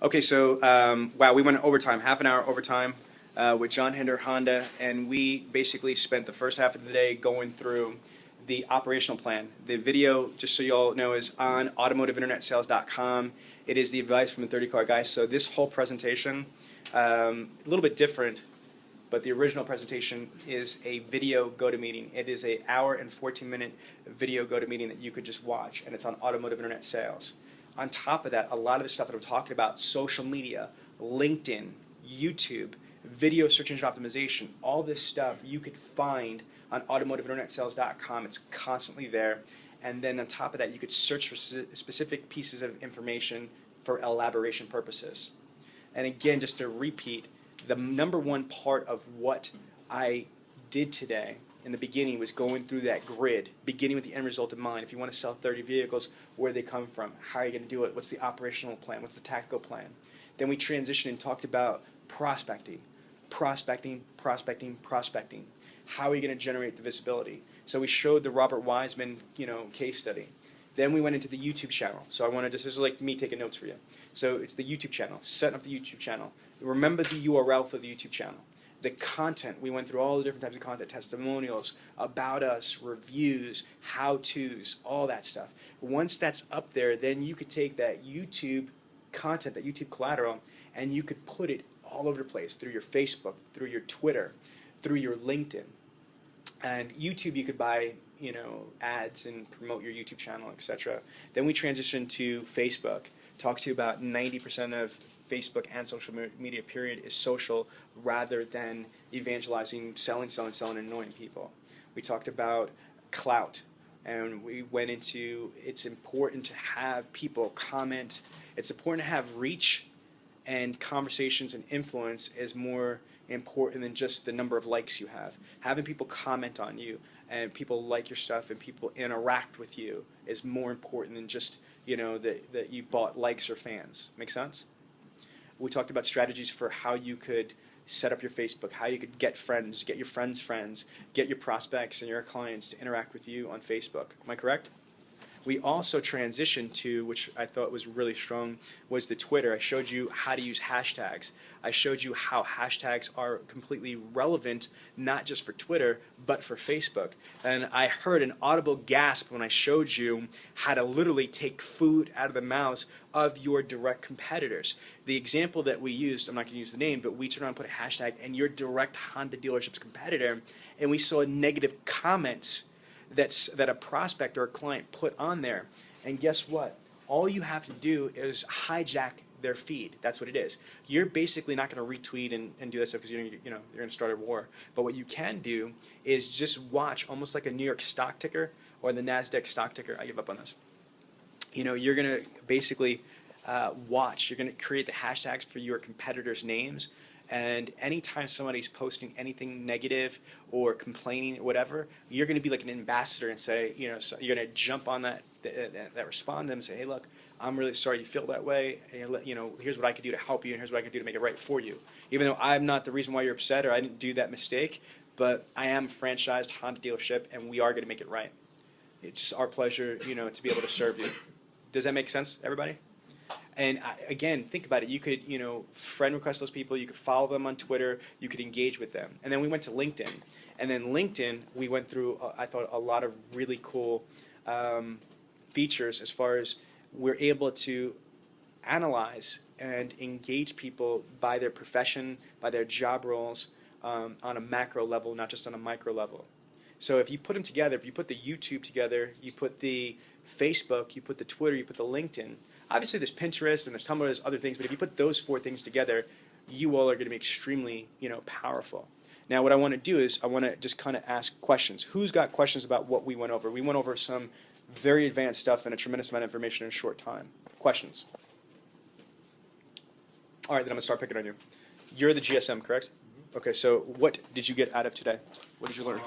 Okay, so wow, we went overtime, half an hour overtime with John Hinder Honda, and we basically spent the first half of the day going through the operational plan. The video, just so you all know, is on automotiveinternetsales.com. It is the advice from the 30 car guy. So this whole presentation, a little bit different, but the original presentation is a video go-to-meeting. It is an hour and 14-minute video go-to-meeting that you could just watch, and it's on automotive internet sales. On top of that, a lot of the stuff that I'm talking about, social media, LinkedIn, YouTube, video search engine optimization, all this stuff you could find on automotiveinternetsales.com. It's constantly there. And then on top of that, you could search for specific pieces of information for elaboration purposes. And again, just to repeat, the number one part of what I did today in the beginning was going through that grid, beginning with the end result in mind. If you want to sell 30 vehicles, where they come from, how are you going to do it, what's the operational plan, what's the tactical plan. Then we transitioned and talked about prospecting. Prospecting. How are you going to generate the visibility? So we showed the Robert Wiseman, case study. Then we went into the YouTube channel. So this is like me taking notes for you. So it's the YouTube channel, setting up the YouTube channel. Remember the URL for the YouTube channel. The content, we went through all the different types of content, testimonials, about us, reviews, how-tos, all that stuff. Once that's up there, then you could take that YouTube content, that YouTube collateral, and you could put it all over the place, through your Facebook, through your Twitter, through your LinkedIn. And YouTube, you could buy, ads and promote your YouTube channel, etc. Then we transitioned to Facebook. Talk to you about 90% of Facebook and social media, period, is social rather than evangelizing, selling, and annoying people. We talked about clout, and we went into it's important to have people comment. It's important to have reach, and conversations and influence is more important than just the number of likes you have. Having people comment on you and people like your stuff and people interact with you is more important than just that you bought likes or fans. Make sense? We talked about strategies for how you could set up your Facebook, how you could get friends, get your friends' get your prospects and your clients to interact with you on Facebook. Am I correct? We also transitioned to, which I thought was really strong, was the Twitter. I showed you how to use hashtags. I showed you how hashtags are completely relevant, not just for Twitter, but for Facebook. And I heard an audible gasp when I showed you how to literally take food out of the mouths of your direct competitors. The example that we used, I'm not going to use the name, but we turned on and put a hashtag, and your direct Honda dealership's competitor, and we saw negative comments that a prospect or a client put on there. And guess what? All you have to do is hijack their feed. That's what it is. You're basically not going to retweet and do that stuff because you're going to start a war. But what you can do is just watch, almost like a New York stock ticker or the NASDAQ stock ticker. I give up on this. You're going to basically watch. You're going to create the hashtags for your competitors' names. And anytime somebody's posting anything negative or complaining or whatever, you're going to be like an ambassador and say, so you're going to jump on that respond to them and say, hey, look, I'm really sorry you feel that way. And, here's what I could do to help you, and here's what I could do to make it right for you. Even though I'm not the reason why you're upset or I didn't do that mistake, but I am a franchised Honda dealership, and we are going to make it right. It's just our pleasure, to be able to serve you. Does that make sense, everybody? And again, think about it. You could, friend request those people. You could follow them on Twitter. You could engage with them. And then we went to LinkedIn. And then LinkedIn, we went through, I thought, a lot of really cool features as far as we're able to analyze and engage people by their profession, by their job roles on a macro level, not just on a micro level. So if you put them together, if you put the YouTube together, you put the Facebook, you put the Twitter, you put the LinkedIn. Obviously, there's Pinterest and there's Tumblr, there's other things, but if you put those four things together, you all are going to be extremely, powerful. Now, what I want to do is I want to just kind of ask questions. Who's got questions about what we went over? We went over some very advanced stuff and a tremendous amount of information in a short time. Questions? All right, then I'm going to start picking on you. You're the GSM, correct? Mm-hmm. Okay, so what did you get out of today? What did you learn?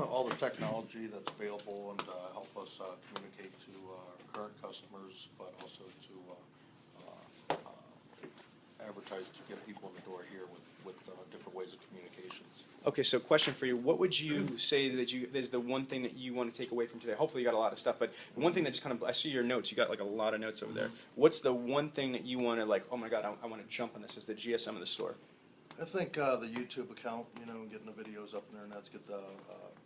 All the technology that's available and help us communicate to current customers, but also to advertise franchise to get people in the door here with different ways of communications. Okay, so question for you. What would you say that is the one thing that you want to take away from today? Hopefully you got a lot of stuff, but the one thing that just kind of, I see your notes, you got like a lot of notes over there. What's the one thing that you want to like, oh my God, I want to jump on this as the GSM of the store? I think the YouTube account, getting the videos up there, and that's get the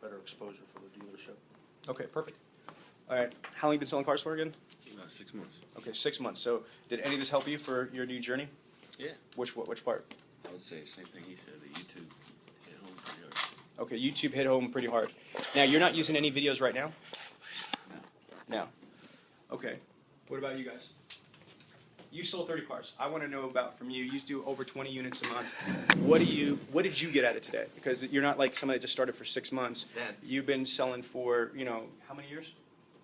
better exposure for the dealership. Okay, perfect. All right, how long have you been selling cars for again? 6 months. Okay, 6 months. So did any of this help you for your new journey? Yeah. Which part? I would say same thing he said. The YouTube hit home pretty hard. Okay, YouTube hit home pretty hard. Now, you're not using any videos right now? No. No. Okay. What about you guys? You sold 30 cars. I want to know about from you. You do over 20 units a month. What did you get at it today? Because you're not like somebody that just started for 6 months. That- You've been selling for, how many years?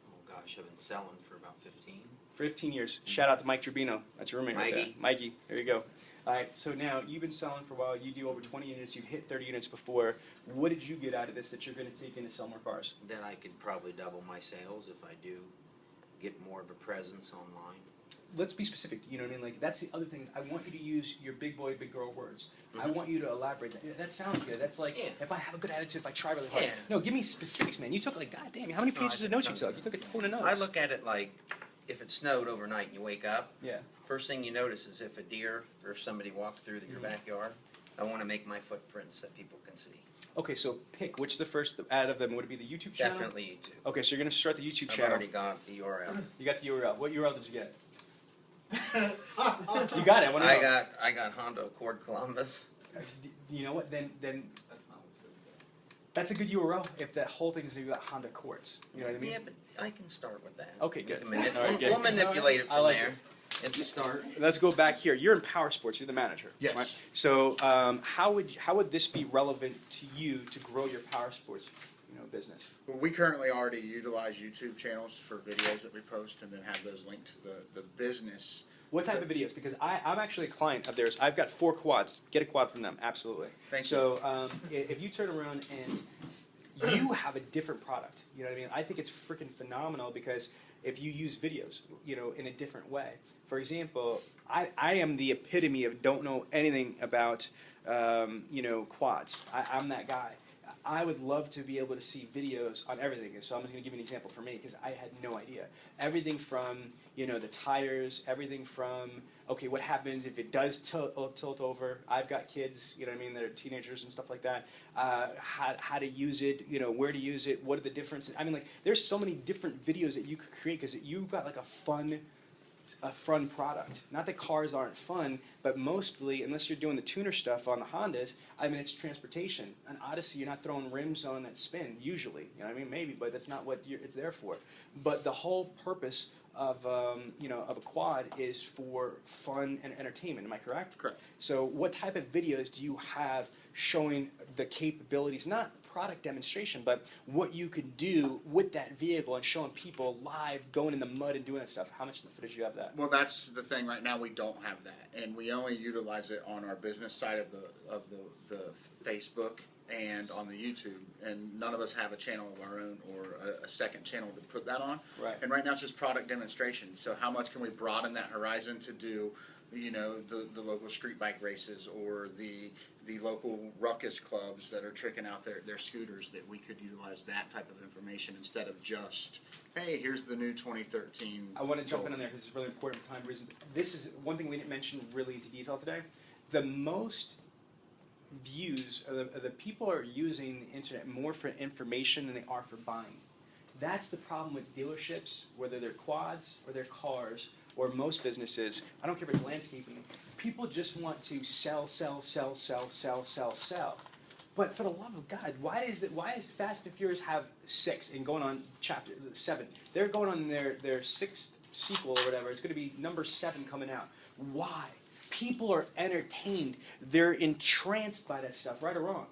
Oh gosh, I've been selling for about 15. 15 years. Shout out to Mike Trubino. That's your roommate right there. Mikey. Mikey. There you go. All right, so now you've been selling for a while. You do over 20 units. You've hit 30 units before. What did you get out of this that you're going to take in to sell more cars? Then I could probably double my sales if I do get more of a presence online. Let's be specific. You know what I mean? Like that's the other thing. I want you to use your big boy, big girl words. I want you to elaborate. That sounds good. That's like if I have a good attitude, if I try really hard. Yeah. No, give me specifics, man. You took like, God damn, how many pages of notes you took? You took a ton of notes. I look at it like if it snowed overnight and you wake up, Yeah. first thing you notice is if a deer or if somebody walked through your backyard, I want to make my footprints that people can see. Okay, so pick which the first out of them would it be the YouTube channel? Definitely YouTube. Okay, so you're gonna start the YouTube I've channel. already got the URL. You got the URL. What URL did you get? You got it. I want to know. I got Honda Accord Columbus. You know what? Then that's a good URL. If that whole thing is gonna be about Honda Accords, you know what I mean? Yeah, but I can start with that. Okay, We good. can All right, good. we'll manipulate it I from like there. it. It's a start. Let's go back here. You're in Power Sports. You're the manager. Yes. Right? So how would this be relevant to you to grow your Power Sports business? Well, we currently already utilize YouTube channels for videos that we post and then have those linked to the business. What type of videos? Because I'm actually a client of theirs. I've got 4 quads. Get a quad from them. Absolutely. Thank you. So if you turn around and you have a different product, you know what I mean? I think it's freaking phenomenal because if you use videos, in a different way. For example, I am the epitome of don't know anything about, quads. I'm that guy. I would love to be able to see videos on everything. So I'm just going to give you an example for me because I had no idea. Everything from, the tires, everything from, okay, what happens if it does tilt over? I've got kids, that are teenagers and stuff like that. How to use it, where to use it, what are the differences? I mean, like, there's so many different videos that you could create because you've got like a fun product. Not that cars aren't fun, but mostly, unless you're doing the tuner stuff on the Hondas, I mean, it's transportation. An Odyssey, you're not throwing rims on that spin, usually. You know what I mean? Maybe, but that's not what it's there for. But the whole purpose of, of a quad is for fun and entertainment. Am I correct? Correct. So what type of videos do you have showing the capabilities, not product demonstration, but what you could do with that vehicle and showing people live going in the mud and doing that stuff? How much footage do you have of that? Well, that's the thing. Right now, we don't have that, and we only utilize it on our business side of the Facebook and on the YouTube. And none of us have a channel of our own or a second channel to put that on. Right. And right now, it's just product demonstration. So, how much can we broaden that horizon to do? The local street bike races or the local ruckus clubs that are tricking out their scooters, that we could utilize that type of information instead of just, hey, here's the new 2013. I want to jump in on there because it's really important for time reasons. This is one thing we didn't mention really into detail today. The most views, the people are using the internet more for information than they are for buying. That's the problem with dealerships, whether they're quads or they're cars, or most businesses. I don't care if it's landscaping. People just want to sell. But for the love of God, why is Fast and Furious have 6 and going on chapter 7? They're going on their 6th sequel or whatever. It's going to be number 7 coming out. Why? People are entertained. They're entranced by that stuff, right or wrong.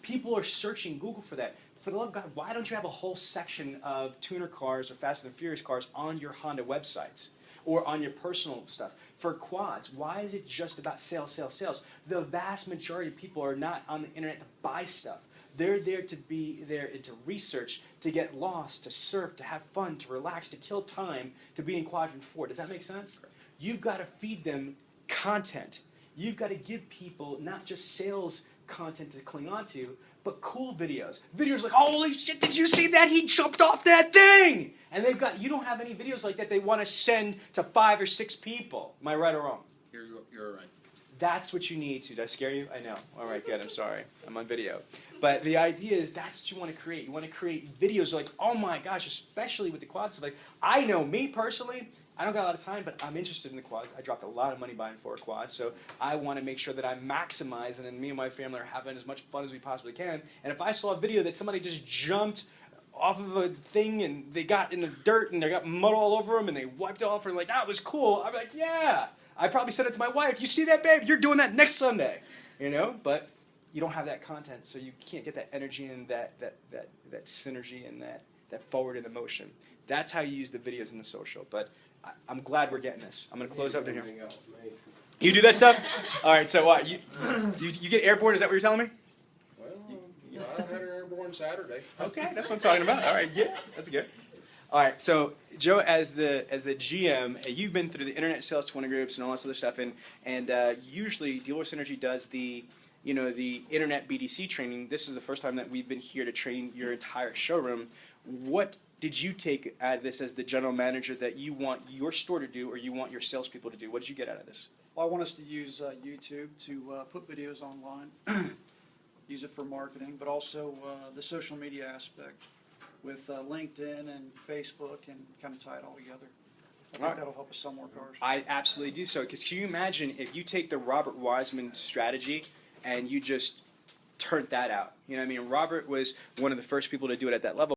People are searching Google for that. For the love of God, why don't you have a whole section of tuner cars or Fast and Furious cars on your Honda websites? Or on your personal stuff. For quads, why is it just about sales? The vast majority of people are not on the internet to buy stuff. They're there to be there to research, to get lost, to surf, to have fun, to relax, to kill time, to be in quadrant 4. Does that make sense? You've got to feed them content. You've got to give people not just sales content to cling on to, but cool videos. Videos like, holy shit, did you see that? He jumped off that thing! And you don't have any videos like that they want to send to 5 or 6 people. Am I right or wrong? You're right. That's what you need to. Did I scare you? I know. All right, good. I'm sorry. I'm on video. But the idea is that's what you want to create. You want to create videos like, oh my gosh, especially with the quads. Like, I know me personally, I don't got a lot of time, but I'm interested in the quads. I dropped a lot of money buying 4 quads, so I want to make sure that I maximize, and then me and my family are having as much fun as we possibly can. And if I saw a video that somebody just jumped off of a thing and they got in the dirt and they got mud all over them and they wiped it off and like, that was cool, I'd be like, yeah. I probably said it to my wife, you see that, babe? You're doing that next Sunday, you know? But you don't have that content, so you can't get that energy and that synergy and that forward in the motion. That's how you use the videos in the social. But I'm glad we're getting this. I'm going to close up here. You do that stuff? All right, so what? You get airborne? Is that what you're telling me? Well, I had her airborne Saturday. Okay, that's what I'm talking about. All right, yeah, that's good. All right, so Joe, as the GM, you've been through the Internet Sales 20 groups and all this other stuff, and usually Dealer Synergy does the Internet BDC training. This is the first time that we've been here to train your entire showroom. What did you take out of this as the general manager that you want your store to do or you want your salespeople to do? What did you get out of this? Well, I want us to use YouTube to put videos online, use it for marketing, but also the social media aspect with LinkedIn and Facebook and kind of tie it all together. I think that'll help us sell more cars. I absolutely do so. Because can you imagine if you take the Robert Wiseman strategy and you just turned that out? You know what I mean? Robert was one of the first people to do it at that level.